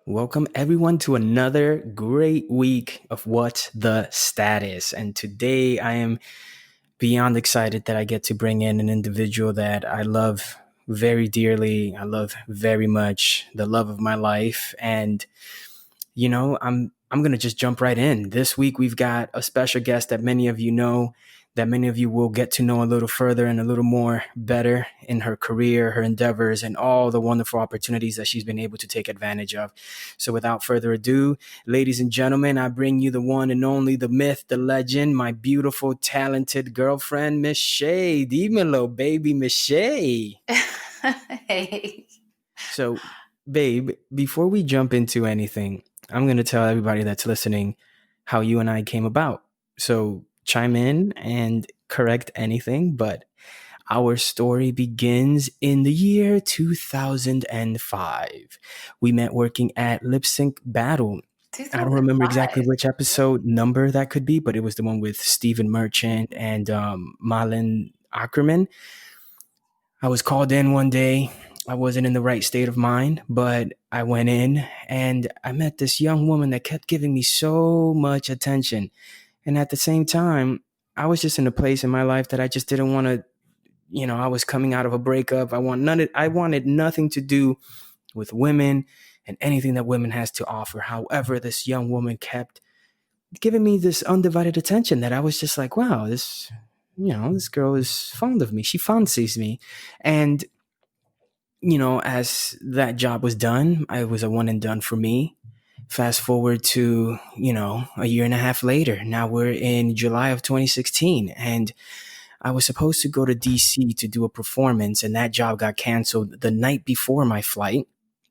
Welcome everyone to another great week of What the Status. And today I am beyond excited that I get to bring in an individual that I love very dearly. I love very much, the love of my life. And I'm going to just jump right in. This week we've got a special guest that many of you know, that many of you will get to know a little further and a little more better in her career, her endeavors, and all the wonderful opportunities that she's been able to take advantage of. So without further ado, ladies and gentlemen, I bring you the one and only, the myth, the legend, my beautiful, talented girlfriend, Mishay. Dímelo, baby, Mishay. Hey. So, babe, before we jump into anything, I'm going to tell everybody that's listening how you and I came about. So chime in and correct anything, but our story begins in the year 2005. We met working at Lip Sync Battle. I don't remember exactly which episode number that could be, but it was the one with Stephen Merchant and Malin Ackerman. I was called in one day. I wasn't in the right state of mind, but I went in and I met this young woman that kept giving me so much attention. And at the same time, I was just in a place in my life that I just didn't want to, I was coming out of a breakup. I wanted nothing to do with women and anything that women has to offer. However, this young woman kept giving me this undivided attention that I was just like, wow, this girl is fond of me. She fancies me. And as that job was done, it was a one and done for me. Fast forward to, a year and a half later. Now we're in July of 2016, and I was supposed to go to DC to do a performance, and that job got canceled the night before my flight.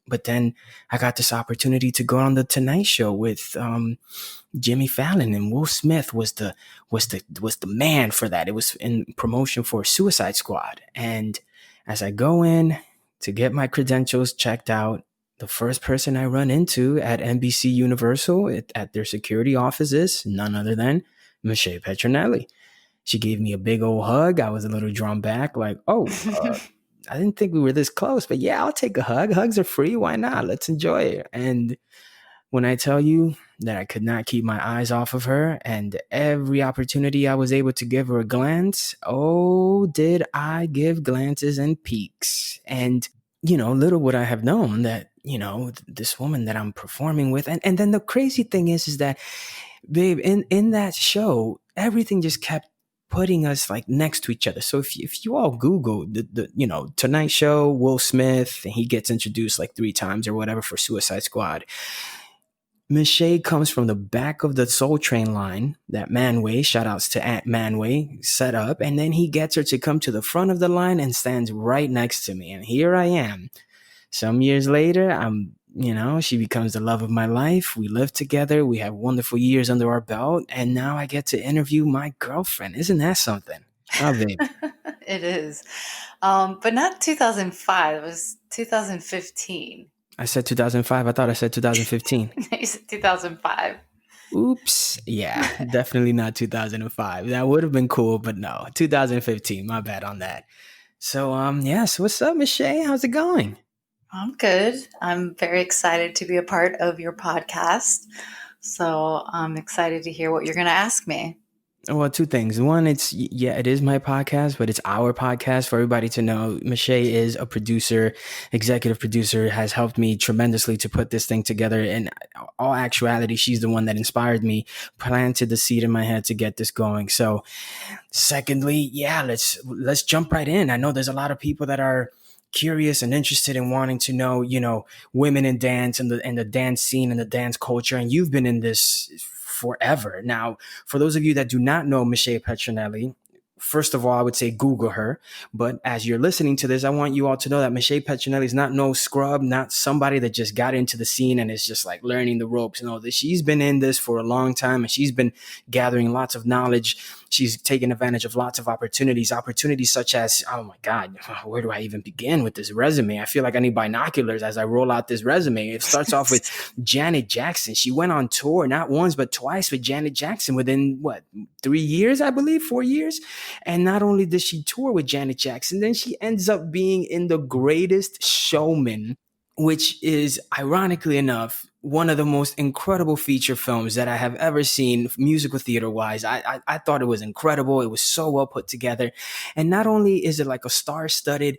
But then I got this opportunity to go on the Tonight Show with Jimmy Fallon, and Will Smith was the man for that. It was in promotion for Suicide Squad. And as I go in to get my credentials checked out, the first person I run into at NBC Universal at their security offices, none other than Mishay Petronelli. She gave me a big old hug. I was a little drawn back, like, I didn't think we were this close, but yeah, I'll take a hug. Hugs are free. Why not? Let's enjoy it. And when I tell you that I could not keep my eyes off of her, and every opportunity I was able to give her a glance, oh, did I give glances and peeks. And, little would I have known that, this woman that I'm performing with. And then the crazy thing is that, babe, in that show, everything just kept putting us like next to each other. So if you all Google the Tonight Show, Will Smith, and he gets introduced like 3 times or whatever for Suicide Squad. Mishay comes from the back of the Soul Train line that Manway, shout outs to Aunt Manway, set up. And then he gets her to come to the front of the line and stands right next to me. And here I am. Some years later, she becomes the love of my life. We live together. We have wonderful years under our belt. And now I get to interview my girlfriend. Isn't that something? Oh, babe. It is. But not 2005. It was 2015. I said 2005. I thought I said 2015. You said 2005. Oops. Yeah, definitely not 2005. That would have been cool, but no. 2015. My bad on that. So, so what's up, Mishay? How's it going? I'm good. I'm very excited to be a part of your podcast. So I'm excited to hear what you're going to ask me. Well, 2 things. One, it is my podcast, but it's our podcast for everybody to know. Mishay is a producer, executive producer, has helped me tremendously to put this thing together. In all actuality, she's the one that inspired me, planted the seed in my head to get this going. So secondly, let's jump right in. I know there's a lot of people that are curious and interested in wanting to know, women in dance and the dance scene and the dance culture. And you've been in this forever. Now, for those of you that do not know Mishay Petronelli, first of all, I would say Google her. But as you're listening to this, I want you all to know that Mishay Petronelli is not no scrub, not somebody that just got into the scene and is just like learning the ropes. No, she's been in this for a long time, and she's been gathering lots of knowledge She's taken advantage of lots of opportunities such as, oh my God, where do I even begin with this resume? I feel like I need binoculars as I roll out this resume. It starts off with Janet Jackson. She went on tour not once, but twice with Janet Jackson within what, 3 years, I believe, 4 years. And not only did she tour with Janet Jackson, then she ends up being in The Greatest Showman, which is ironically enough one of the most incredible feature films that I have ever seen, musical theater wise. I thought it was incredible. It was so well put together. And not only is it like a star studded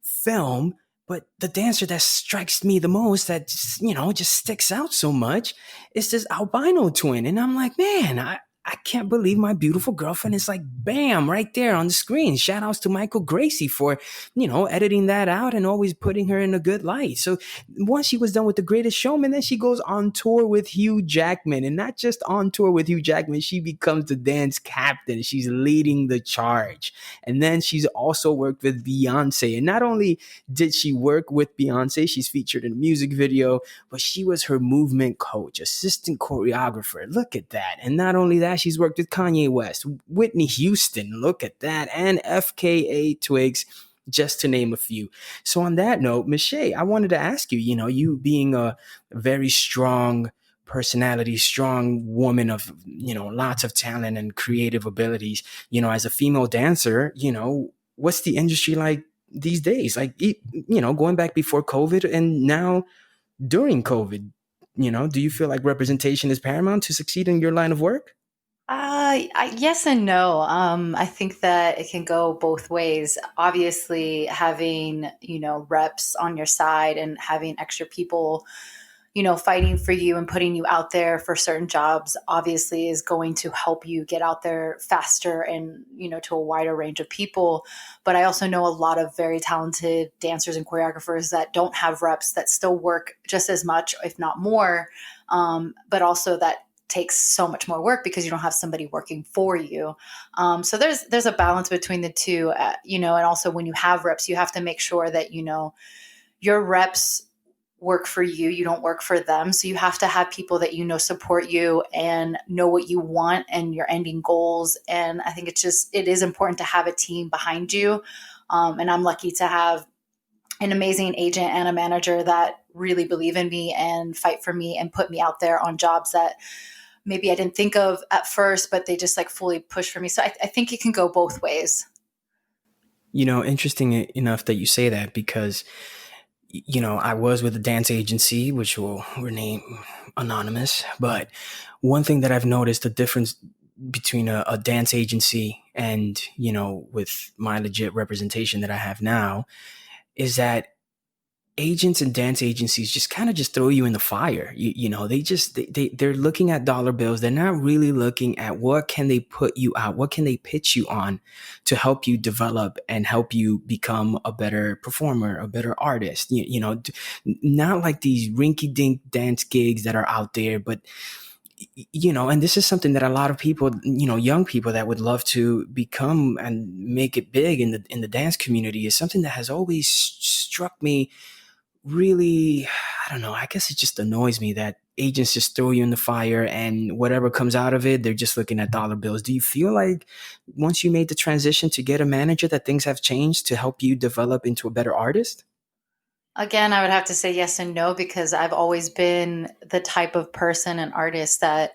film, but the dancer that strikes me the most, that just sticks out so much, is this albino twin. And I'm like, man, I can't believe my beautiful girlfriend is like, bam, right there on the screen. Shout outs to Michael Gracie for, editing that out and always putting her in a good light. So once she was done with The Greatest Showman, then she goes on tour with Hugh Jackman. And not just on tour with Hugh Jackman, she becomes the dance captain. She's leading the charge. And then she's also worked with Beyonce. And not only did she work with Beyonce, she's featured in a music video, but she was her movement coach, assistant choreographer. Look at that. And not only that, she's worked with Kanye West, Whitney Houston. Look at that. And FKA Twigs, just to name a few. So on that note, Mishay, I wanted to ask you, you being a very strong personality, strong woman of, lots of talent and creative abilities, as a female dancer, what's the industry like these days? Like, going back before COVID and now during COVID, do you feel like representation is paramount to succeed in your line of work? Yes and no. I think that it can go both ways. Obviously, having, reps on your side and having extra people, fighting for you and putting you out there for certain jobs obviously is going to help you get out there faster and, to a wider range of people. But I also know a lot of very talented dancers and choreographers that don't have reps that still work just as much, if not more, but also that takes so much more work because you don't have somebody working for you. So there's a balance between the two, and also when you have reps, you have to make sure that, your reps work for you. You don't work for them. So you have to have people that, support you and know what you want and your ending goals. And I think it is important to have a team behind you. And I'm lucky to have an amazing agent and a manager that really believe in me and fight for me and put me out there on jobs that maybe I didn't think of at first, but they just like fully push for me. So I think it can go both ways. Interesting enough that you say that because, I was with a dance agency, which will remain anonymous. But one thing that I've noticed the difference between a dance agency and, with my legit representation that I have now is that agents and dance agencies just kind of just throw you in the fire. They're looking at dollar bills. They're not really looking at what can they put you out, what can they pitch you on to help you develop and help you become a better performer, a better artist. Not like these rinky dink dance gigs that are out there, but and this is something that a lot of people, young people that would love to become and make it big in the dance community, is something that has always struck me really. I don't know, I guess it just annoys me that agents just throw you in the fire and whatever comes out of it, they're just looking at dollar bills. Do you feel like once you made the transition to get a manager that things have changed to help you develop into a better artist? Again, I would have to say yes and no because I've always been the type of person and artist that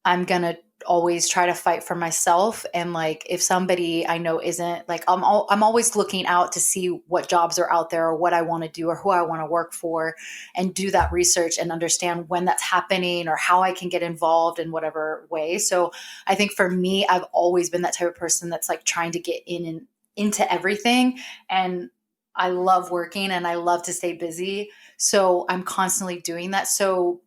I'm going to always try to fight for myself. And like, if somebody I know isn't like, I'm always looking out to see what jobs are out there or what I want to do or who I want to work for and do that research and understand when that's happening or how I can get involved in whatever way. So I think for me, I've always been that type of person that's like trying to get in and into everything. And I love working and I love to stay busy. So I'm constantly doing that. So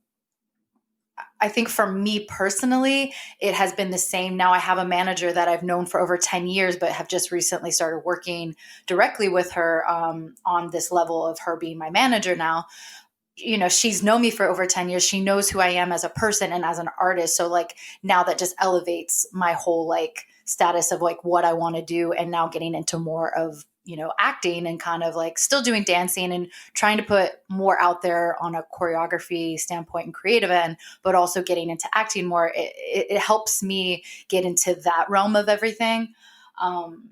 I think for me personally, it has been the same. Now I have a manager that I've known for over 10 years, but have just recently started working directly with her on this level of her being my manager now. She's known me for over 10 years. She knows who I am as a person and as an artist. So like now that just elevates my whole like status of like what I want to do and now getting into more of acting and kind of like still doing dancing and trying to put more out there on a choreography standpoint and creative end, but also getting into acting more. It helps me get into that realm of everything. Um,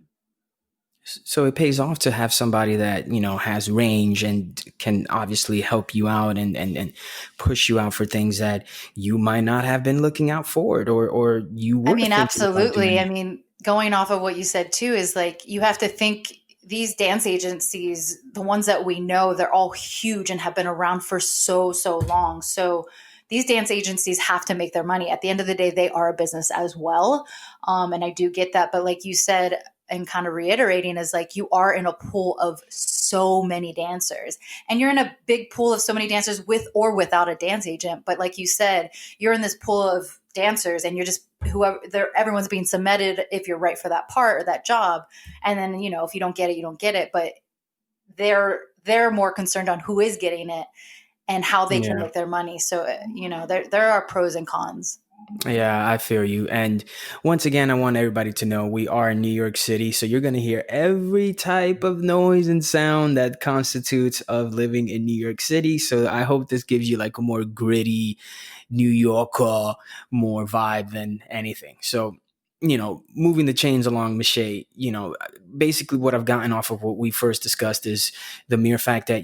So it pays off to have somebody that, has range and can obviously help you out and push you out for things that you might not have been looking out for it, or you I were mean, thinking about absolutely. doing I it. mean, going off of what you said too, is like you have to think these dance agencies, the ones that we know, they're all huge and have been around for so long. So these dance agencies have to make their money. At the end of the day, they are a business as well. And I do get that. But like you said, and kind of reiterating, is like you are in a pool of so many dancers, and you're in a big pool of so many dancers with or without a dance agent. But like you said, you're in this pool of dancers and you're just whoever they're everyone's being submitted if you're right for that part or that job. And then, if you don't get it, you don't get it. But they're more concerned on who is getting it and how they can Yeah. make their money. So, there are pros and cons. Yeah, I feel you. And once again, I want everybody to know we are in New York City. So you're going to hear every type of noise and sound that constitutes of living in New York City. So I hope this gives you like a more gritty New Yorker, more vibe than anything. So, moving the chains along, Mishay, basically what I've gotten off of what we first discussed is the mere fact that,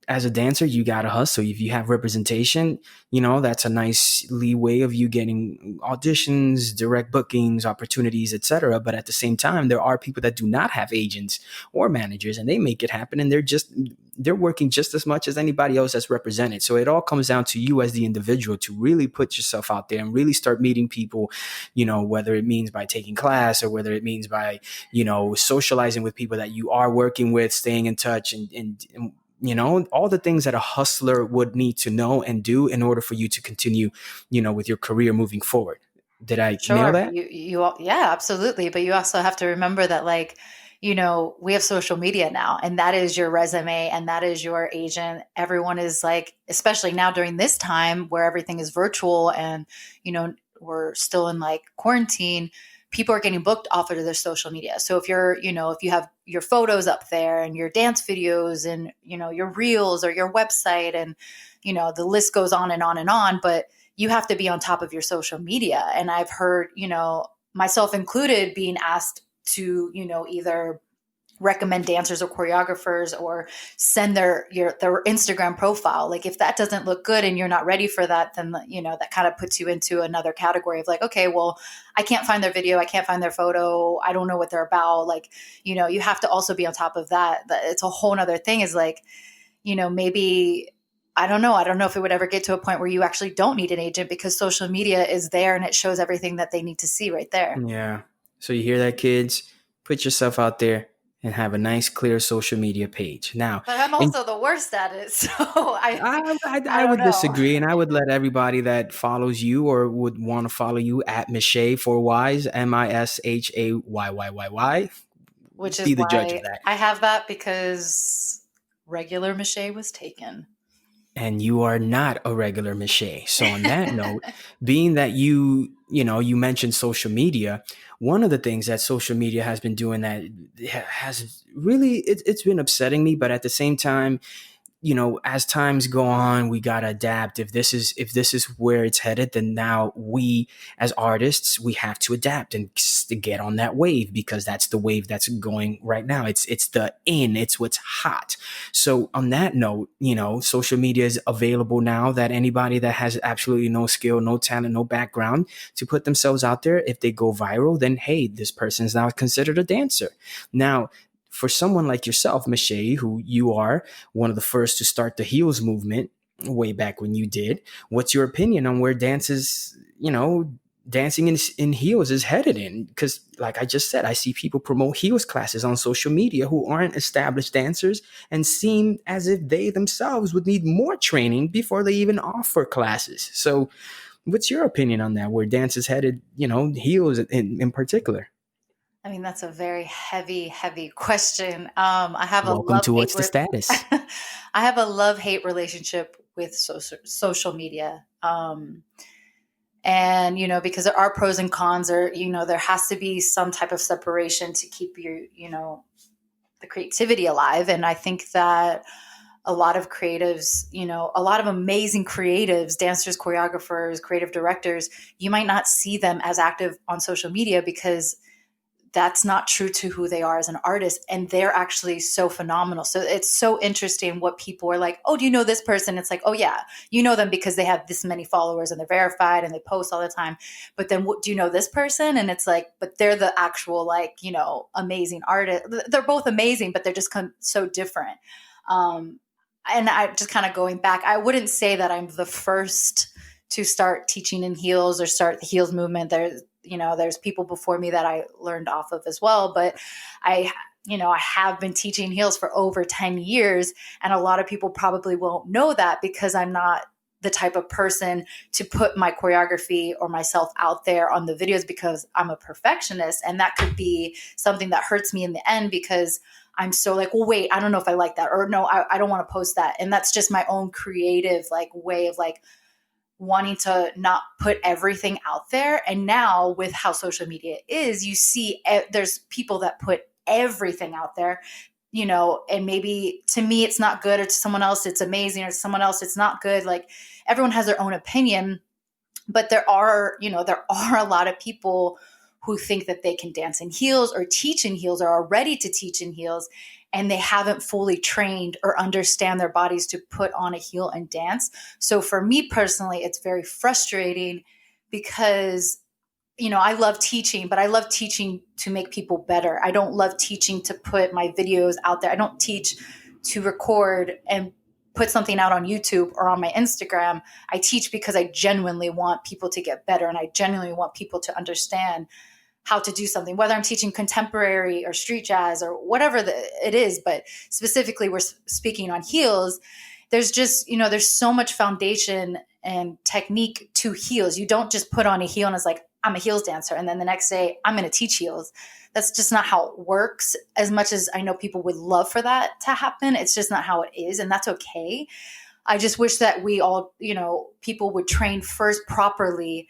as a dancer, you got to hustle. If you have representation, that's a nice leeway of you getting auditions, direct bookings, opportunities, etc. But at the same time, there are people that do not have agents or managers, and they make it happen, and they're working just as much as anybody else that's represented. So it all comes down to you as the individual to really put yourself out there and really start meeting people, whether it means by taking class or whether it means by, socializing with people that you are working with, staying in touch, and all the things that a hustler would need to know and do in order for you to continue, with your career moving forward. Did I nail Sure. that? Yeah, absolutely. But you also have to remember that, like, we have social media now, and that is your resume and that is your agent. Everyone is like, especially now during this time where everything is virtual and, we're still in like quarantine, people are getting booked off of their social media. So if you have your photos up there and your dance videos and, your reels or your website and, the list goes on and on and on. But you have to be on top of your social media. And I've heard, myself included, being asked to, either recommend dancers or choreographers or send their Instagram profile. Like if that doesn't look good and you're not ready for that, then that kind of puts you into another category of like, okay, well, I can't find their video, I can't find their photo, I don't know what they're about. Like, you have to also be on top of that. It's a whole nother thing, is like, maybe I don't know. I don't know if it would ever get to a point where you actually don't need an agent because social media is there and it shows everything that they need to see right there. Yeah. So you hear that, kids? Put yourself out there and have a nice, clear social media page. Now, But I'm and also the worst at it. So I I I don't would know. disagree, and I would let everybody that follows you or would want to follow you at Mishay for Y's, Mishayyyy, Which is be the judge of why that. I have that, because regular Mishay was taken. And you are not a regular Mishay. So on that note, being that you mentioned social media, one of the things that social media has been doing that has really it's been upsetting me, but at the same time, as times go on, we got to adapt. If this is where it's headed, then now we as artists, we have to adapt and to get on that wave, because that's the wave that's going right now. It's what's hot. So on that note, social media is available now, that anybody that has absolutely no skill, no talent, no background to put themselves out there, if they go viral, then hey, this person is now considered a dancer. Now, for someone like yourself, Mishay, who you are one of the first to start the heels movement way back when you did, what's your opinion on where dancing in heels is headed in? Because like I just said, I see people promote heels classes on social media who aren't established dancers and seem as if they themselves would need more training before they even offer classes. So what's your opinion on that, where dance is headed, heels in particular? I mean, that's a very heavy, heavy question. I have a Welcome love to hate. What's the Status. I have a love hate relationship with social media. And because there are pros and cons, or there has to be some type of separation to keep you the creativity alive. And I think that a lot of creatives, a lot of amazing creatives, dancers, choreographers, creative directors, you might not see them as active on social media because that's not true to who they are as an artist. And they're actually so phenomenal. So it's so interesting what people are like, oh, do you know this person? It's like, oh yeah, you know them because they have this many followers and they're verified and they post all the time. But then do you know this person? And it's like, but they're the actual, like, amazing artist. They're both amazing, but they're just so different. Um, and I just kind of going back, I wouldn't say that I'm the first to start teaching in heels or start the heels movement. There's people before me that I learned off of as well, but I have been teaching heels for over 10 years. And a lot of people probably won't know that because I'm not the type of person to put my choreography or myself out there on the videos because I'm a perfectionist. And that could be something that hurts me in the end because I'm so like, well, wait, I don't know if I like that, or no, I don't want to post that. And that's just my own creative like way of like wanting to not put everything out there. And now with how social media is, you see there's people that put everything out there, and maybe to me it's not good, or to someone else it's amazing, or to someone else it's not good. Like everyone has their own opinion, but there are a lot of people who think that they can dance in heels or teach in heels or are ready to teach in heels, and they haven't fully trained or understand their bodies to put on a heel and dance. So for me personally, it's very frustrating because I love teaching, but I love teaching to make people better. I don't love teaching to put my videos out there. I don't teach to record and put something out on YouTube or on my Instagram. I teach because I genuinely want people to get better, and I genuinely want people to understand how to do something, whether I'm teaching contemporary or street jazz or whatever it is. But specifically, we're speaking on heels. There's just, there's so much foundation and technique to heels. You don't just put on a heel and it's like, I'm a heels dancer, and then the next day I'm going to teach heels. That's just not how it works. As much as I know people would love for that to happen, it's just not how it is. And that's okay. I just wish that we all, people would train first properly.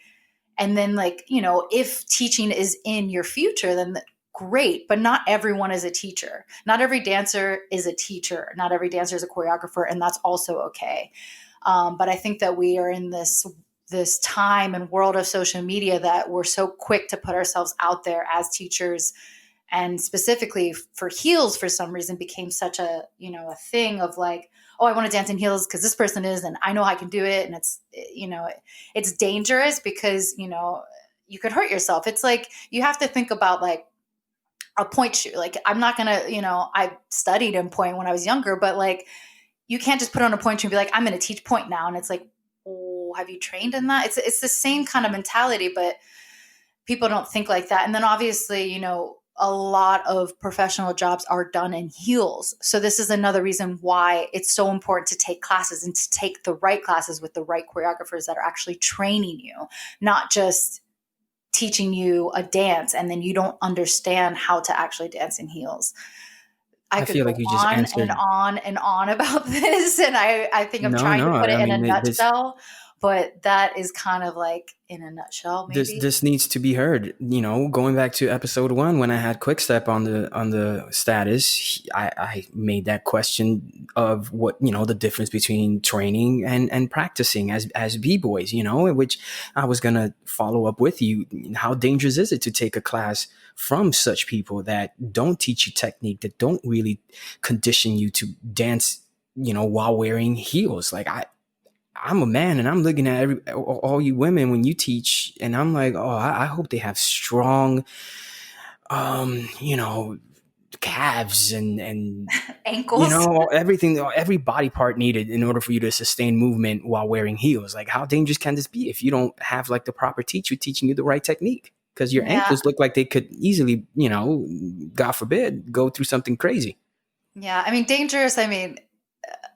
And then like, if teaching is in your future, then great. But not everyone is a teacher. Not every dancer is a teacher. Not every dancer is a choreographer. And that's also okay. But I think that we are in this time and world of social media that we're so quick to put ourselves out there as teachers, and specifically for heels for some reason became such a thing of like, oh, I want to dance in heels because this person is, and I know I can do it. And it's dangerous because you could hurt yourself. It's like you have to think about like a point shoe. Like I'm not gonna, I studied in point when I was younger, but like you can't just put on a point shoe and be like, I'm going to teach point now. And it's like, oh, have you trained in that? It's the same kind of mentality, but people don't think like that. And then obviously, a lot of professional jobs are done in heels. So this is another reason why it's so important to take classes and to take the right classes with the right choreographers that are actually training you, not just teaching you a dance and then you don't understand how to actually dance in heels. I I could feel like go you just on and answered. on and on about this. And I think I'm No, trying to no. put it I in a mean, nutshell, but that is kind of like in a nutshell, maybe. this needs to be heard. Going back to episode 1, when I had Quickstep on the status, I made that question of what, the difference between training and practicing as b-boys, in which I was gonna follow up with you. How dangerous is it to take a class from such people that don't teach you technique, that don't really condition you to dance, while wearing heels? Like I'm a man, and I'm looking at all you women when you teach, and I'm like, oh, I hope they have strong, you know, calves and Ankles. everything, every body part needed in order for you to sustain movement while wearing heels. Like, how dangerous can this be if you don't have like the proper teacher teaching you the right technique? Because your Yeah. ankles look like they could easily, God forbid, go through something crazy. Yeah. I mean, dangerous. I mean,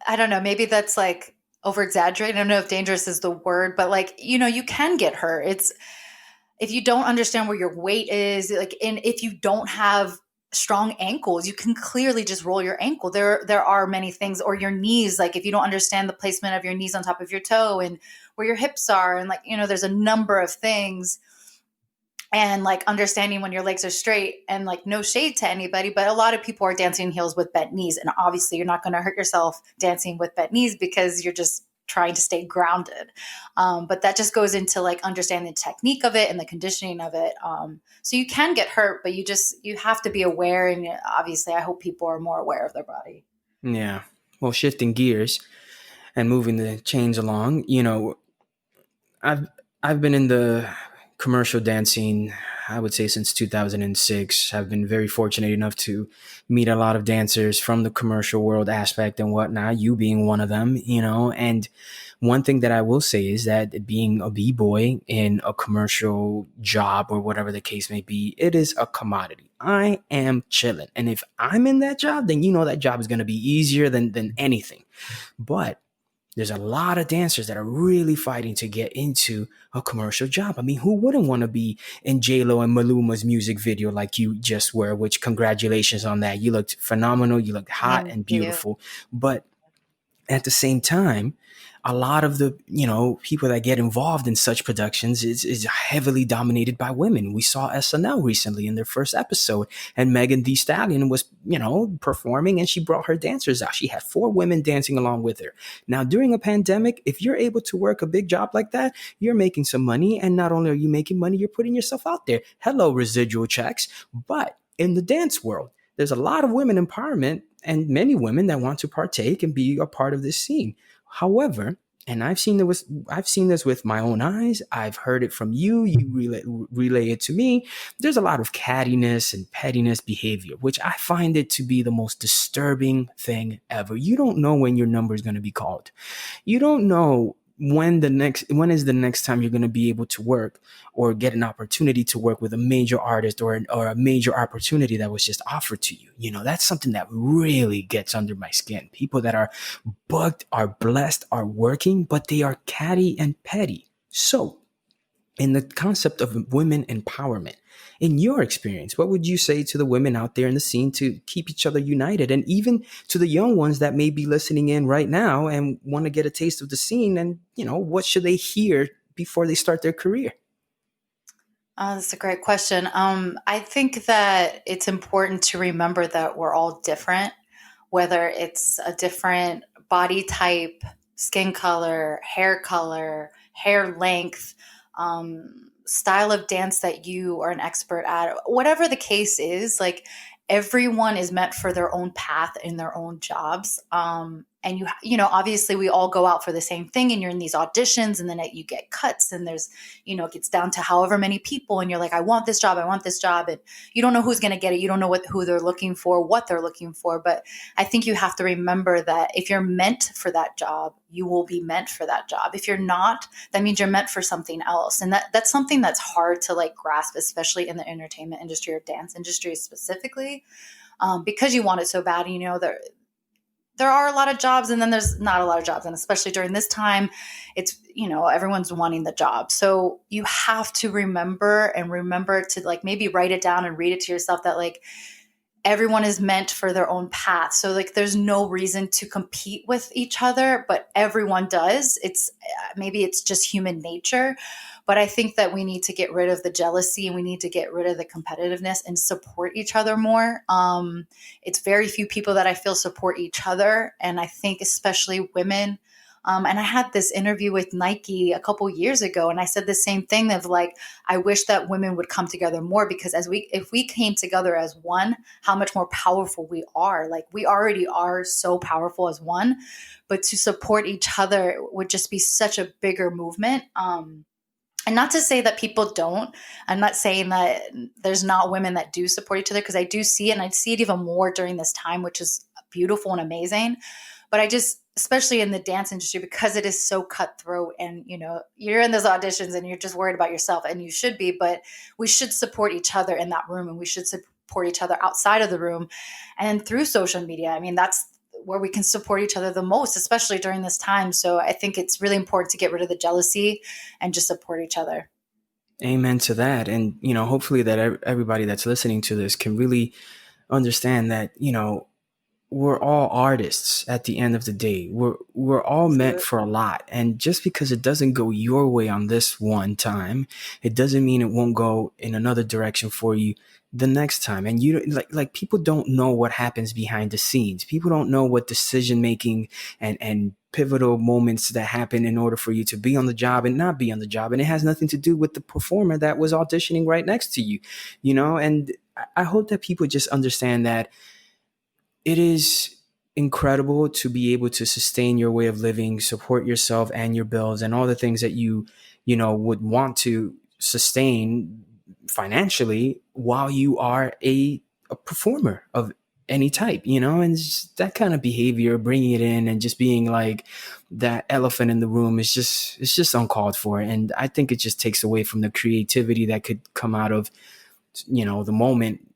I don't know. Maybe that's like over exaggerated. I don't know if dangerous is the word, but like, you can get hurt. It's if you don't understand where your weight is, like, and if you don't have strong ankles, you can clearly just roll your ankle. There are many things, or your knees. Like if you don't understand the placement of your knees on top of your toe and where your hips are, and like, there's a number of things. and like understanding when your legs are straight, and like no shade to anybody, but a lot of people are dancing in heels with bent knees, and obviously you're not going to hurt yourself dancing with bent knees because you're just trying to stay grounded. But that just goes into like understanding the technique of it and the conditioning of it. So you can get hurt, but you have to be aware, and obviously I hope people are more aware of their body. Yeah. Well, shifting gears and moving the chains along, I've I've been in the commercial dancing, I would say, since 2006. I've been very fortunate enough to meet a lot of dancers from the commercial world aspect and whatnot, you being one of them, and one thing that I will say is that being a b-boy in a commercial job or whatever the case may be, it is a commodity. I am chilling. And if I'm in that job, then that job is going to be easier than anything. But there's a lot of dancers that are really fighting to get into a commercial job. I mean, who wouldn't want to be in J-Lo and Maluma's music video like you just were, which congratulations on that. You looked phenomenal. You looked hot Thank and you. beautiful. But at the same time, a lot of the people that get involved in such productions is heavily dominated by women. We saw SNL recently in their first episode, and Megan Thee Stallion was performing, and she brought her dancers out. She had 4 women dancing along with her. Now, during a pandemic, if you're able to work a big job like that, you're making some money, and not only are you making money, you're putting yourself out there. Hello, residual checks. But in the dance world, there's a lot of women empowerment and many women that want to partake and be a part of this scene. However, and I've seen this with my own eyes. I've heard it from you. You relay it to me. There's a lot of cattiness and pettiness behavior, which I find it to be the most disturbing thing ever. You don't know when your number is going to be called. You don't know when is the next time you're going to be able to work or get an opportunity to work with a major artist or a major opportunity that was just offered to you. That's something that really gets under my skin. People that are bugged, are blessed, are working, but they are catty and petty. So in the concept of women empowerment, in your experience, what would you say to the women out there in the scene to keep each other united, and even to the young ones that may be listening in right now and want to get a taste of the scene, and what should they hear before they start their career? That's a great question. I think that it's important to remember that we're all different, whether it's a different body type, skin color, hair length, style of dance that you are an expert at, whatever the case is, like everyone is meant for their own path in their own jobs. And obviously we all go out for the same thing, and you're in these auditions, and then you get cuts, and there's, it gets down to however many people, and you're like, I want this job, and you don't know who's going to get it. You don't know who they're looking for, what they're looking for. But I think you have to remember that if you're meant for that job, you will be meant for that job. If you're not, that means you're meant for something else. And that's something that's hard to like grasp, especially in the entertainment industry or dance industry specifically, because you want it so bad. There are a lot of jobs, and then there's not a lot of jobs. And especially during this time, it's, everyone's wanting the job. So you have to remember to like maybe write it down and read it to yourself that like everyone is meant for their own path. So like there's no reason to compete with each other, but everyone does. Maybe it's just human nature. But I think that we need to get rid of the jealousy, and we need to get rid of the competitiveness and support each other more. It's very few people that I feel support each other. And I think especially women. And I had this interview with Nike a couple years ago, and I said the same thing of like, I wish that women would come together more, because if we came together as one, how much more powerful we are. Like we already are so powerful as one, but to support each other would just be such a bigger movement. And not to say that people don't. I'm not saying that there's not women that do support each other, because I do see it, and I see it even more during this time, which is beautiful and amazing. But I just, especially in the dance industry, because it is so cutthroat, and you're in those auditions and you're just worried about yourself, and you should be, but we should support each other in that room, and we should support each other outside of the room and through social media. I mean, that's where we can support each other the most, especially during this time. So I think it's really important to get rid of the jealousy and just support each other. Amen to that. And hopefully that everybody that's listening to this can really understand that we're all artists at the end of the day. We're all meant for a Absolutely. lot. And just because it doesn't go your way on this one time, it doesn't mean it won't go in another direction for you the next time. And you like people don't know what happens behind the scenes. People don't know what decision making and pivotal moments that happen in order for you to be on the job and not be on the job. And it has nothing to do with the performer that was auditioning right next to you, you know? And I hope that people just understand that it is incredible to be able to sustain your way of living, support yourself and your bills and all the things that you would want to sustain financially while you are a performer of any type, and that kind of behavior, bringing it in and just being like that elephant in the room is just, it's just uncalled for. And I think it just takes away from the creativity that could come out of, the moment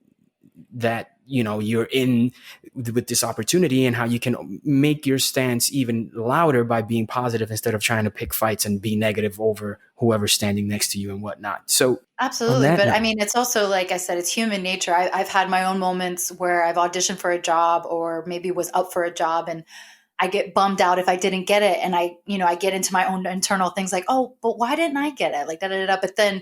that you're in with this opportunity, and how you can make your stance even louder by being positive instead of trying to pick fights and be negative over whoever's standing next to you and whatnot. So on Absolutely. that But I note, mean, it's also, like I said, it's human nature. I've had my own moments where I've auditioned for a job or maybe was up for a job, and I get bummed out if I didn't get it. And I get into my own internal things like, oh, but why didn't I get it? Like, da da da. But then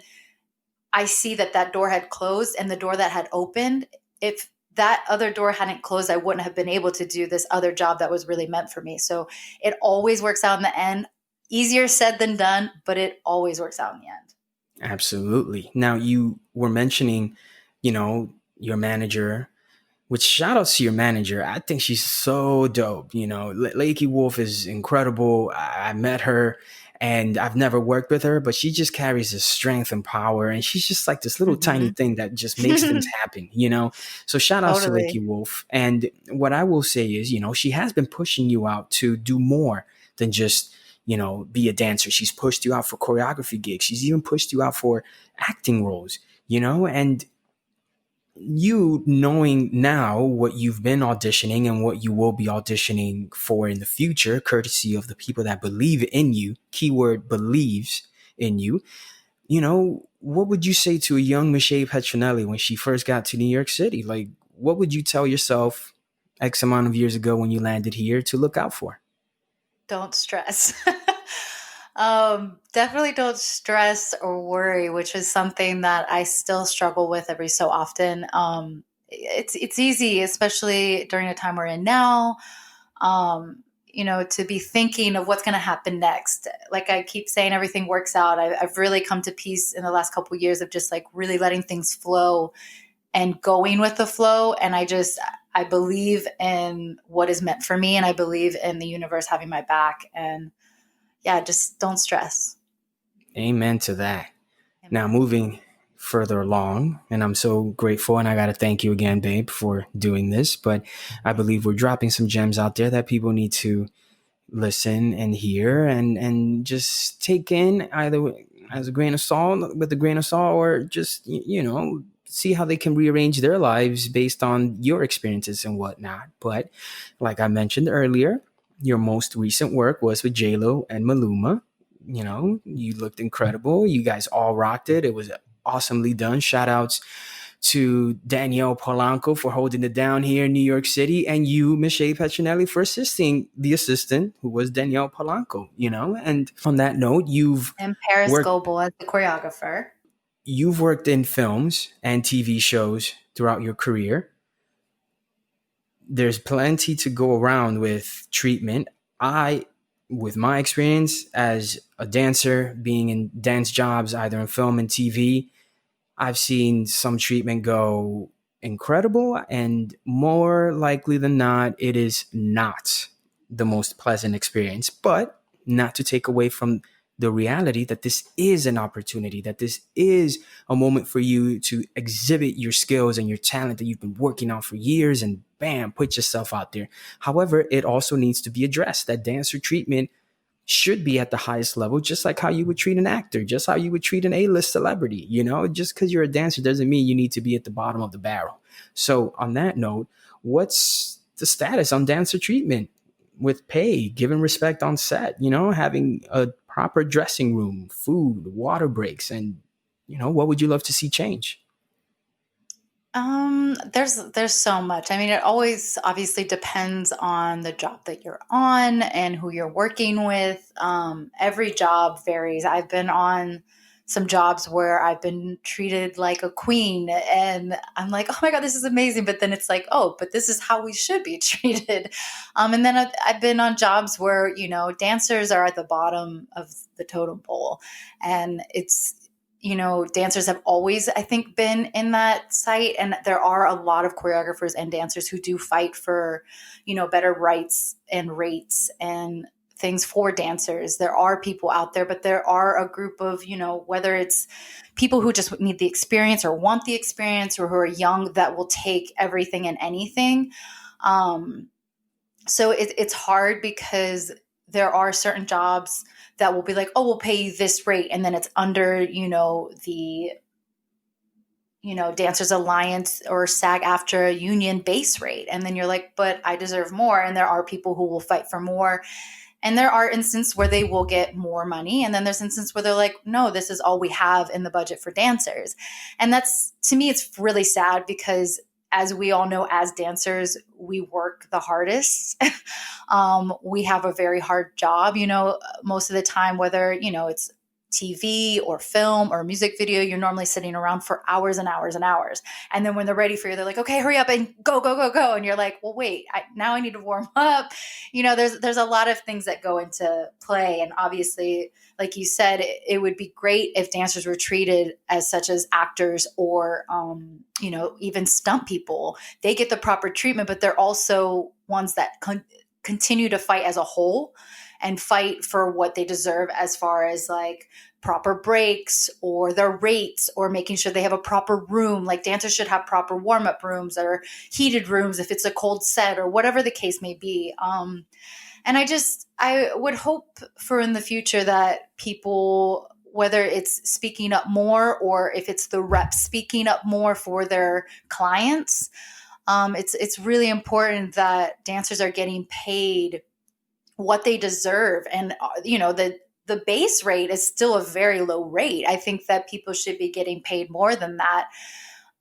I see that that door had closed and the door that had opened. If that other door hadn't closed, I wouldn't have been able to do this other job that was really meant for me. So it always works out in the end. Easier said than done, but it always works out in the end. absolutely. Now you were mentioning, your manager. Which shout outs to your manager. I think she's so dope. Lakey Wolf is incredible. I met her and I've never worked with her, but she just carries this strength and power. And she's just like this little tiny Hmm. thing that just makes things happen. So shout outs to Totally. Lakey Wolf. And what I will say is, she has been pushing you out to do more than just, be a dancer. She's pushed you out for choreography gigs. She's even pushed you out for acting roles, and you knowing now what you've been auditioning and what you will be auditioning for in the future, courtesy of the people that believe in you, keyword believes in you, what would you say to a young Mishay Petronelli when she first got to New York City? Like, what would you tell yourself X amount of years ago when you landed here to look out for? Don't stress. Definitely don't stress or worry, which is something that I still struggle with every so often. It's easy, especially during the time we're in now. To be thinking of what's going to happen next. Like I keep saying, everything works out. I've really come to peace in the last couple of years of just like really letting things flow and going with the flow. And I believe in what is meant for me, and I believe in the universe having my back. And yeah, just don't stress. Amen to that. Now, Amen. moving further along, and I'm so grateful, and I got to thank you again, babe, for doing this. But I believe we're dropping some gems out there that people need to listen and hear and just take in, either as a grain of salt, with a grain of salt, or just, see how they can rearrange their lives based on your experiences and whatnot. But like I mentioned earlier, your most recent work was with J-Lo and Maluma. You looked incredible. You guys all rocked it. It was awesomely done. Shout outs to Danielle Polanco for holding it down here in New York City, and you, Mishay Petronelli, for assisting the assistant who was Danielle Polanco. And on that note, And Paris worked Goebel as the choreographer. you've worked in films and TV shows throughout your career. There's plenty to go around with treatment. With my experience as a dancer, being in dance jobs, either in film and TV, I've seen some treatment go incredible, and more likely than not, it is not the most pleasant experience. But not to take away from the reality that this is an opportunity, that this is a moment for you to exhibit your skills and your talent that you've been working on for years, and bam, put yourself out there. However, it also needs to be addressed that dancer treatment should be at the highest level, just like how you would treat an actor, just how you would treat an A-list celebrity. Just because you're a dancer doesn't mean you need to be at the bottom of the barrel. So on that note, what's the status on dancer treatment with pay, giving respect on set, having a proper dressing room, food, water breaks, and what would you love to see change? There's so much. I mean, it always obviously depends on the job that you're on and who you're working with. Every job varies. I've been on some jobs where I've been treated like a queen, and I'm like, oh my God, this is amazing. But then it's like, oh, but this is how we should be treated. And then I've been on jobs where, dancers are at the bottom of the totem pole, and dancers have always, I think, been in that site. And there are a lot of choreographers and dancers who do fight for, better rights and rates and things for dancers. There are people out there, but there are a group of, whether it's people who just need the experience or want the experience or who are young that will take everything and anything. Um, so it's hard because there are certain jobs that will be like, oh, we'll pay you this rate. And then it's under, the, Dancers Alliance or SAG after union base rate. And then you're like, but I deserve more. And there are people who will fight for more. And there are instances where they will get more money. And then there's instances where they're like, no, this is all we have in the budget for dancers. And that's, to me, it's really sad because as we all know, as dancers, we work the hardest. We have a very hard job, most of the time, whether, it's TV or film or music video, you're normally sitting around for hours and hours and hours. And then when they're ready for you, they're like, okay, hurry up and go, go, go, go. And you're like, well, wait, now I need to warm up. There's a lot of things that go into play. And obviously, like you said, it would be great if dancers were treated as such as actors or, even stunt people. They get the proper treatment, but they're also ones that continue to fight as a whole and fight for what they deserve as far as like proper breaks or their rates or making sure they have a proper room. Like dancers should have proper warm-up rooms or heated rooms if it's a cold set or whatever the case may be. And I would hope for in the future that people, whether it's speaking up more or if it's the reps speaking up more for their clients, it's really important that dancers are getting paid what they deserve. And, the base rate is still a very low rate. I think that people should be getting paid more than that.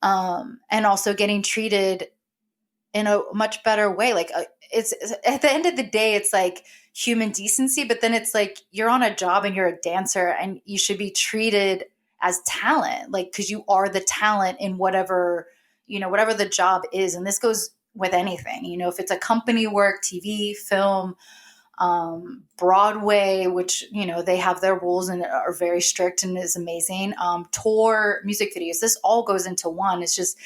And also getting treated in a much better way. Like it's at the end of the day, it's like human decency, but then it's like, you're on a job and you're a dancer and you should be treated as talent, like, cause you are the talent in whatever the job is. And this goes with anything, if it's a company work, TV, film, Broadway, which, they have their rules and are very strict and is amazing. Tour, music videos, this all goes into one. It's just,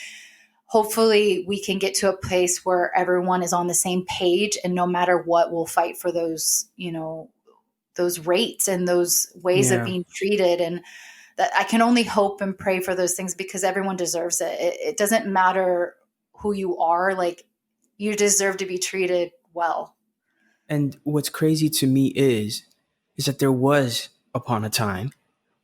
hopefully we can get to a place where everyone is on the same page and no matter what, we'll fight for those, those rates and those ways of Yeah. being treated. And that I can only hope and pray for those things because everyone deserves it. It doesn't matter who you are, like you deserve to be treated well. And what's crazy to me is that there was upon a time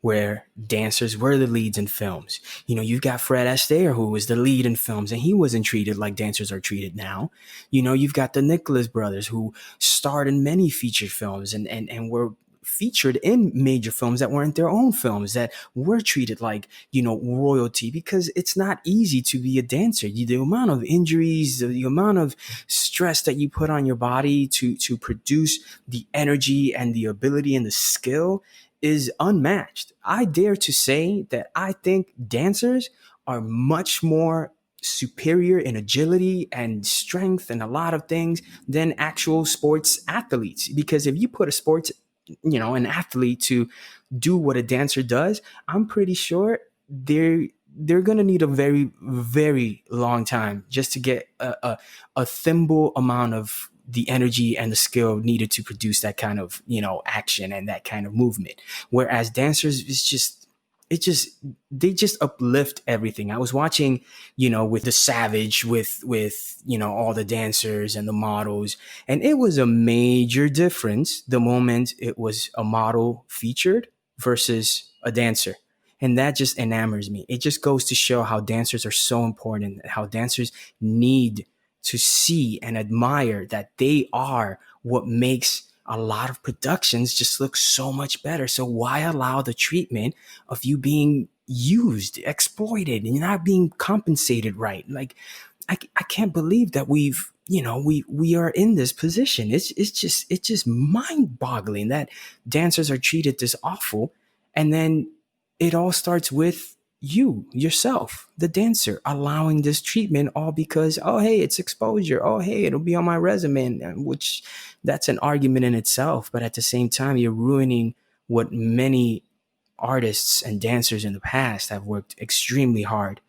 where dancers were the leads in films. You've got Fred Astaire, who was the lead in films, and he wasn't treated like dancers are treated now. You've got the Nicholas brothers, who starred in many featured films and were featured in major films that weren't their own films, that were treated like, royalty, because it's not easy to be a dancer. The amount of injuries, the amount of stress that you put on your body to produce the energy and the ability and the skill is unmatched. I dare to say that I think dancers are much more superior in agility and strength and a lot of things than actual sports athletes. Because if you put a sports, an athlete to do what a dancer does, I'm pretty sure they're gonna need a very, very long time just to get a thimble amount of the energy and the skill needed to produce that kind of action and that kind of movement. Whereas dancers, it just they just uplift everything. I was watching, with the Savage, with all the dancers and the models, and it was a major difference the moment it was a model featured versus a dancer. And that just enamors me. It just goes to show how dancers are so important, how dancers need to see and admire that they are what makes a lot of productions just look so much better. So why allow the treatment of you being used, exploited, and not being compensated right. Like, I can't believe that we are in this position. It's just mind boggling that dancers are treated this awful, and then it all starts with you yourself, the dancer, allowing this treatment, all because, oh hey, it's exposure, oh hey, it'll be on my resume, which that's an argument in itself. But at the same time, you're ruining what many artists and dancers in the past have worked extremely hard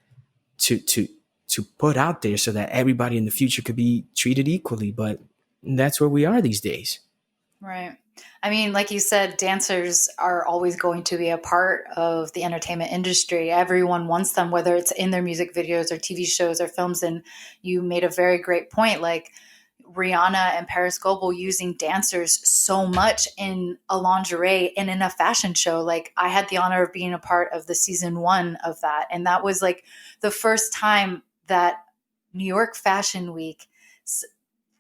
to to to put out there so that everybody in the future could be treated equally. But that's where we are these days. Right. I mean, like you said, dancers are always going to be a part of the entertainment industry. Everyone wants them, whether it's in their music videos or TV shows or films. And you made a very great point. Like Rihanna and Paris Goebel using dancers so much in a lingerie and in a fashion show. Like I had the honor of being a part of the season 1 of that. And that was like the first time that New York Fashion Week,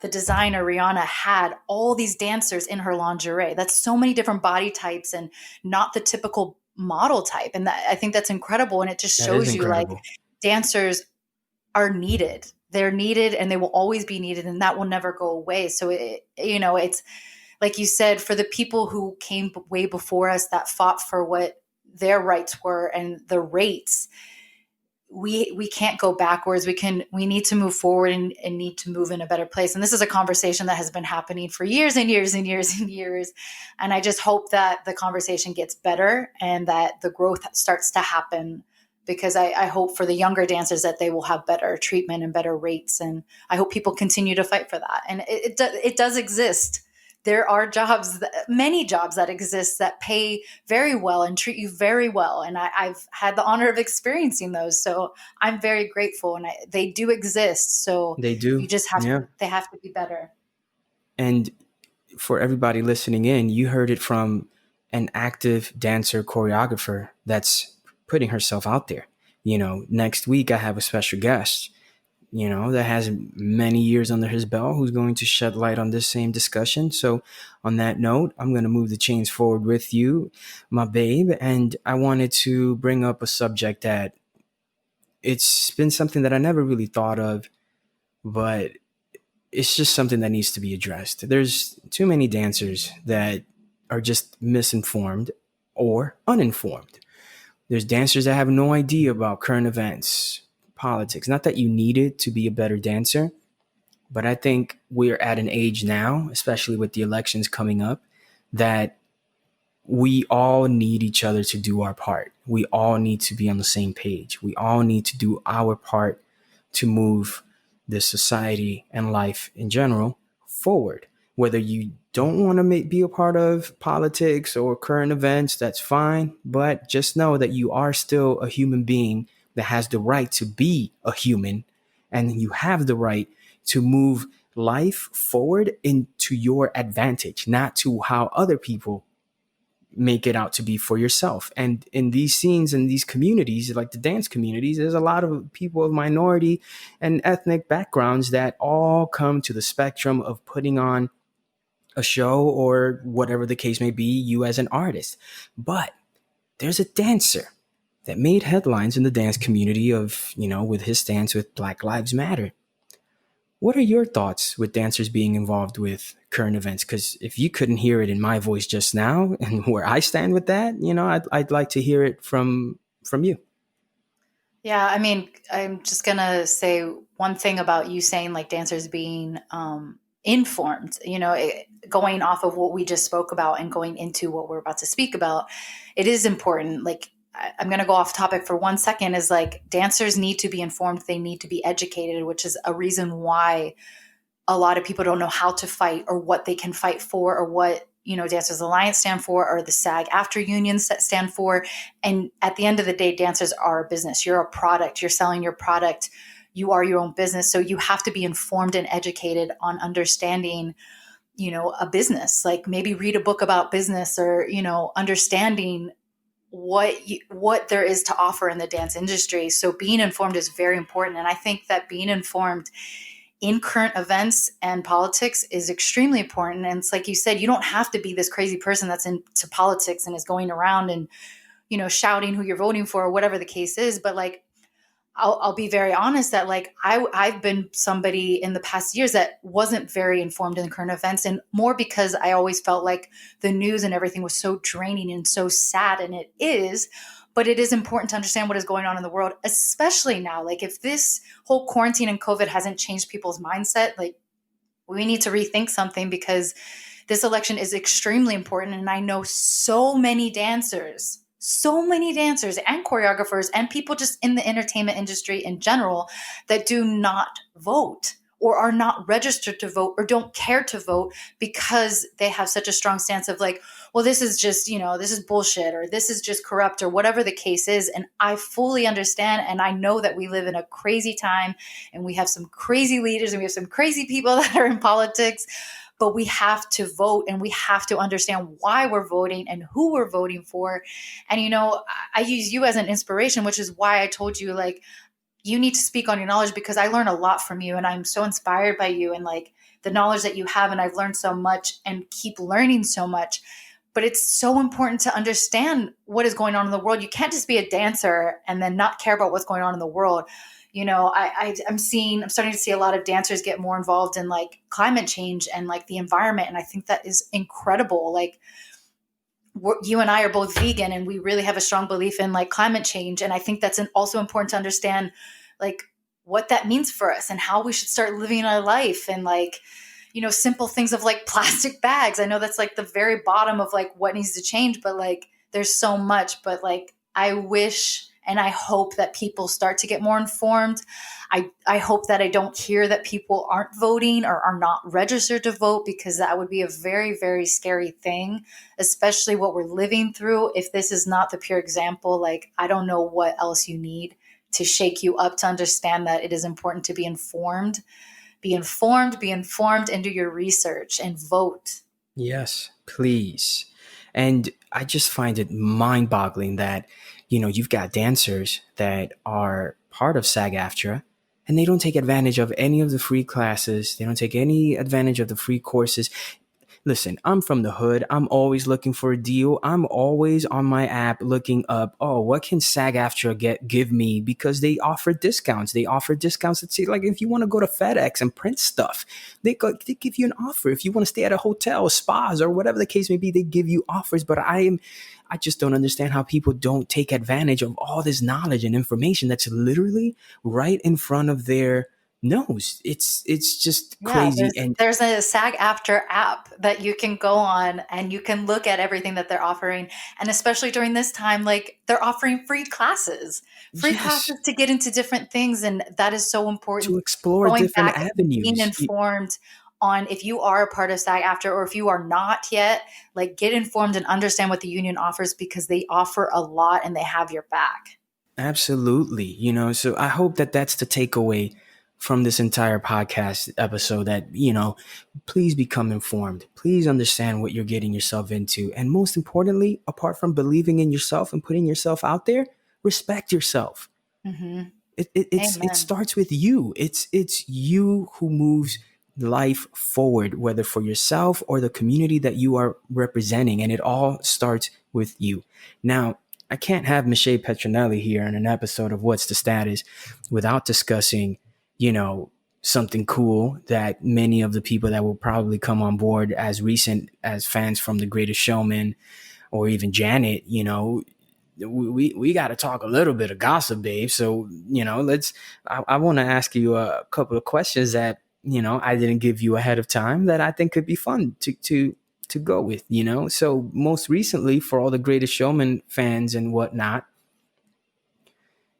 the designer Rihanna had all these dancers in her lingerie. That's so many different body types and not the typical model type. And I think that's incredible. And it just That is shows you like incredible. dancers are needed. They're needed and they will always be needed and that will never go away. So it's like you said, for the people who came way before us that fought for what their rights were and the rates, we can't go backwards. We need to move forward and need to move in a better place. And this is a conversation that has been happening for years and years and years and years. And I just hope that the conversation gets better and that the growth starts to happen, because I hope for the younger dancers that they will have better treatment and better rates. And I hope people continue to fight for that. And it does exist. There are jobs, many jobs that exist that pay very well and treat you very well. And I've had the honor of experiencing those. So I'm very grateful, and they do exist. So They you do. just have Yeah. they have to be better. And for everybody listening in, you heard it from an active dancer choreographer that's putting herself out there. Next week I have a special guest, that has many years under his belt, who's going to shed light on this same discussion. So, on that note, I'm going to move the chains forward with you, my babe. And I wanted to bring up a subject that it's been something that I never really thought of, but it's just something that needs to be addressed. There's too many dancers that are just misinformed or uninformed. There's dancers that have no idea about current events, politics. Not that you need it to be a better dancer, but I think we're at an age now, especially with the elections coming up, that we all need each other to do our part. We all need to be on the same page. We all need to do our part to move this society and life in general forward. Whether you don't want to be a part of politics or current events, that's fine. But just know that you are still a human being that has the right to be a human, and you have the right to move life forward into your advantage, not to how other people make it out to be for yourself. And in these scenes and these communities, like the dance communities, there's a lot of people of minority and ethnic backgrounds that all come to the spectrum of putting on a show or whatever the case may be, you as an artist. But there's a dancer that made headlines in the dance community of, with his stance with Black Lives Matter. What are your thoughts with dancers being involved with current events? Because if you couldn't hear it in my voice just now, and where I stand with that, I'd like to hear it from you. Yeah, I mean, I'm just gonna say one thing about you saying like dancers being informed. Going off of what we just spoke about and going into what we're about to speak about, it is important. Like I'm gonna go off topic for 1 second. Is like dancers need to be informed. They need to be educated, which is a reason why a lot of people don't know how to fight or what they can fight for or what Dancers Alliance stand for or the SAG after unions that stand for. And at the end of the day, dancers are a business. You're a product. You're selling your product. You are your own business. So you have to be informed and educated on understanding a business. Like maybe read a book about business or understanding what there is to offer in the dance industry. So being informed is very important. And I think that being informed in current events and politics is extremely important. And it's like you said, you don't have to be this crazy person that's into politics and is going around and shouting who you're voting for or whatever the case is. But like, I'll be very honest that like I've been somebody in the past years that wasn't very informed in the current events, and more because I always felt like the news and everything was so draining and so sad, and it is. But it is important to understand what is going on in the world, especially now. Like if this whole quarantine and COVID hasn't changed people's mindset, like we need to rethink something, because this election is extremely important. And I know so many dancers and choreographers and people just in the entertainment industry in general that do not vote or are not registered to vote or don't care to vote because they have such a strong stance of like, well, this is just, this is bullshit, or this is just corrupt, or whatever the case is. And I fully understand. And I know that we live in a crazy time and we have some crazy leaders and we have some crazy people that are in politics, but we have to vote and we have to understand why we're voting and who we're voting for. And, I use you as an inspiration, which is why I told you, like, you need to speak on your knowledge, because I learn a lot from you and I'm so inspired by you and like the knowledge that you have. And I've learned so much and keep learning so much. But it's so important to understand what is going on in the world. You can't just be a dancer and then not care about what's going on in the world. I'm starting to see a lot of dancers get more involved in like climate change and like the environment. And I think that is incredible. Like you and I are both vegan and we really have a strong belief in like climate change. And I think that's also important to understand like what that means for us and how we should start living our life. And like, simple things of like plastic bags. I know that's like the very bottom of like what needs to change, but like there's so much. But like I wish and I hope that people start to get more informed. I hope that I don't hear that people aren't voting or are not registered to vote, because that would be a very, very scary thing, especially what we're living through. If this is not the pure example, like I don't know what else you need to shake you up to understand that it is important to be informed. Be informed, and do your research and vote. Yes, please. And I just find it mind boggling that, you've got dancers that are part of SAG AFTRA and they don't take advantage of any of the free classes. They don't take any advantage of the free courses. Listen, I'm from the hood. I'm always looking for a deal. I'm always on my app looking up, oh, what can SAG-AFTRA give me? Because they offer discounts. They offer discounts. Let's see, like if you want to go to FedEx and print stuff, they give you an offer. If you want to stay at a hotel, spas, or whatever the case may be, they give you offers. But I just don't understand how people don't take advantage of all this knowledge and information that's literally right in front of their nose. It's just Yeah, crazy. And there's a SAG after app that you can go on and you can look at everything that they're offering. And especially during this time, like they're offering free yes, classes to get into different things. And that is so to important. explore Going different back and being avenues. informed on if you are a part of SAG after, or if you are not yet, like get informed and understand what the union offers, because they offer a lot and they have your back. Absolutely. So I hope that that's the takeaway from this entire podcast episode, that, please become informed. Please understand what you're getting yourself into. And most importantly, apart from believing in yourself and putting yourself out there, respect yourself. Hmm. It Amen. starts with you. It's you who moves life forward, whether for yourself or the community that you are representing, and it all starts with you. Now, I can't have Mishay Petronelli here in an episode of What's the Status without discussing, something cool that many of the people that will probably come on board as recent as fans from The Greatest Showman, or even Janet, we got to talk a little bit of gossip, babe. So, I want to ask you a couple of questions that, I didn't give you ahead of time that I think could be fun to go with, So most recently, for all the Greatest Showman fans and whatnot,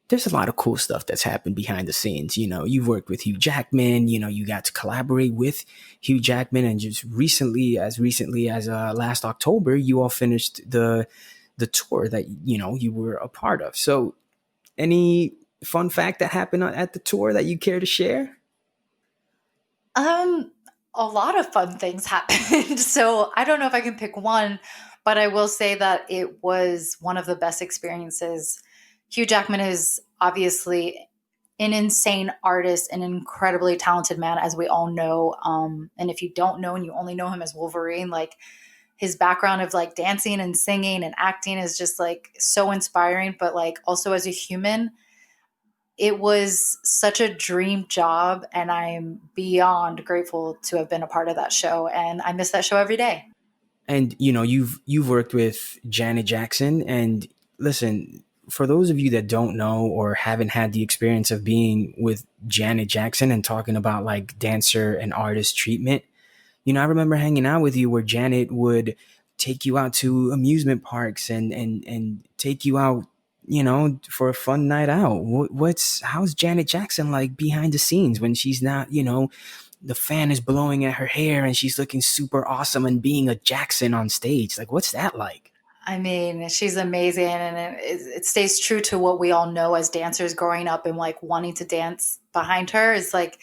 there's a lot of cool stuff that's happened behind the scenes. You've worked with Hugh Jackman, you got to collaborate with Hugh Jackman, and just recently as last October, you all finished the tour that you were a part of. So, any fun fact that happened at the tour that you care to share? Um, a lot of fun things happened. So I don't know if I can pick one, but I will say that it was one of the best experiences. Hugh Jackman is obviously an insane artist, an incredibly talented man, as we all know. And if you don't know and you only know him as Wolverine, like his background of like dancing and singing and acting is just like so inspiring, but like also as a human, it was such a dream job, and I'm beyond grateful to have been a part of that show, and I miss that show every day. And you've worked with Janet Jackson, and listen, for those of you that don't know or haven't had the experience of being with Janet Jackson and talking about like dancer and artist treatment, I remember hanging out with you where Janet would take you out to amusement parks and take you out, for a fun night out. How's Janet Jackson like behind the scenes when she's not, the fan is blowing at her hair and she's looking super awesome and being a Jackson on stage? Like, what's that like? I mean, she's amazing, and it stays true to what we all know as dancers growing up and like wanting to dance behind her. Is like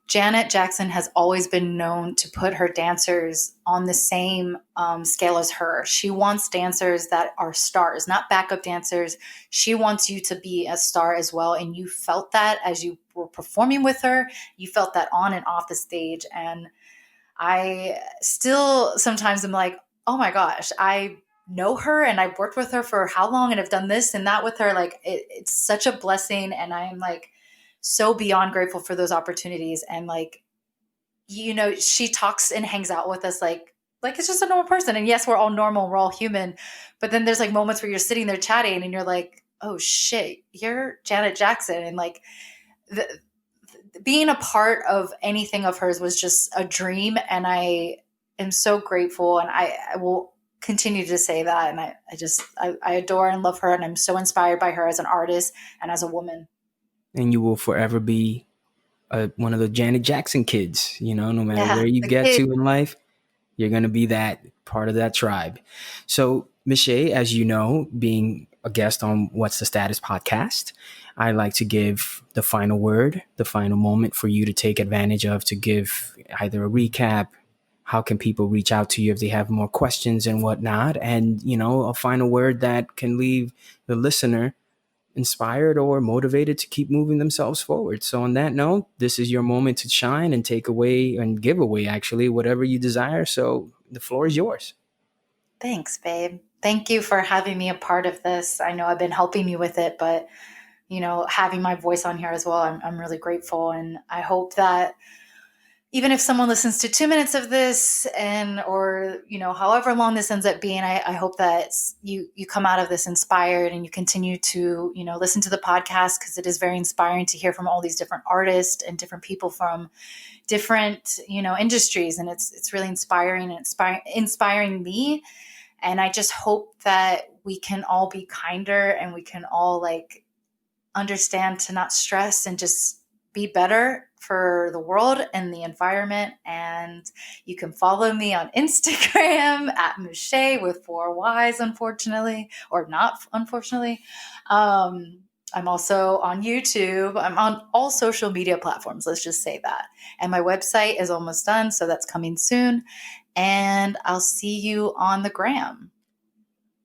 Janet Jackson has always been known to put her dancers on the same scale as her. She wants dancers that are stars, not backup dancers. She wants you to be a star as well. And you felt that as you were performing with her. You felt that on and off the stage. And I still sometimes am like, oh my gosh, I know her and I've worked with her for how long and have done this and that with her. Like it's such a blessing. And I'm like so beyond grateful for those opportunities. And like, she talks and hangs out with us like it's just a normal person. And yes, we're all normal, we're all human. But then there's like moments where you're sitting there chatting and you're like, oh shit, you're Janet Jackson. And like being a part of anything of hers was just a dream. And I am so grateful. And I will continue to say that. And I adore and love her. And I'm so inspired by her as an artist and as a woman. And you will forever be one of the Janet Jackson kids, no matter where you get kid. to in life, you're going to be that part of that tribe. So, Mishay, as you know, being a guest on What's the Status podcast, I like to give the final word, the final moment for you to take advantage of to give either a recap. How can people reach out to you if they have more questions and whatnot? And, a final word that can leave the listener inspired or motivated to keep moving themselves forward. So on that note, this is your moment to shine and take away and give away actually whatever you desire. So the floor is yours. Thanks, babe. Thank you for having me a part of this. I know I've been helping you with it, but having my voice on here as well, I'm really grateful. And I hope that even if someone listens to 2 minutes of this or however long this ends up being, I hope that you come out of this inspired and you continue to, listen to the podcast, because it is very inspiring to hear from all these different artists and different people from different, industries. And it's really inspiring and inspiring me. And I just hope that we can all be kinder and we can all like understand to not stress and just be better for the world and the environment. And you can follow me on Instagram at Mishay with 4 Ys, unfortunately, or not unfortunately. I'm also on YouTube. I'm on all social media platforms. Let's just say that. And my website is almost done, so that's coming soon. And I'll see you on the gram.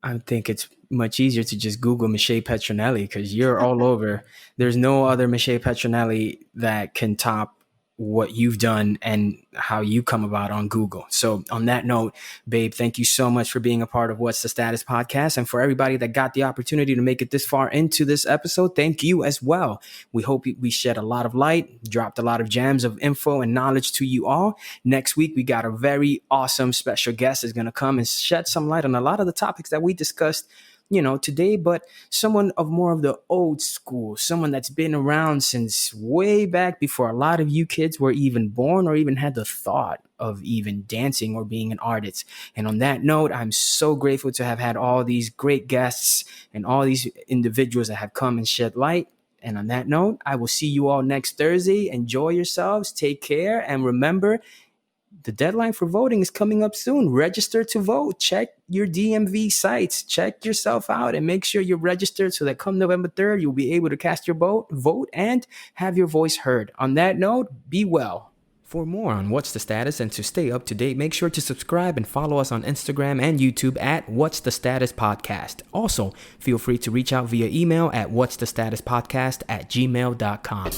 I think it's much easier to just Google Mishay Petronelli because you're all over. There's no other Mishay Petronelli that can top what you've done and how you come about on Google. So on that note, babe, thank you so much for being a part of What's the Status podcast. And for everybody that got the opportunity to make it this far into this episode, thank you as well. We hope we shed a lot of light, dropped a lot of gems of info and knowledge to you all. Next week, we got a very awesome special guest is going to come and shed some light on a lot of the topics that we discussed today, but someone of more of the old school, someone that's been around since way back before a lot of you kids were even born or even had the thought of even dancing or being an artist. And on that note, I'm so grateful to have had all these great guests and all these individuals that have come and shed light. And on that note, I will see you all next Thursday. Enjoy yourselves. Take care. And remember, the deadline for voting is coming up soon. Register to vote. Check your DMV sites. Check yourself out and make sure you're registered so that come November 3rd, you'll be able to cast your vote and have your voice heard. On that note, be well. For more on What's the Status and to stay up to date, make sure to subscribe and follow us on Instagram and YouTube at What's the Status Podcast. Also, feel free to reach out via email at What's the Status Podcast at gmail.com.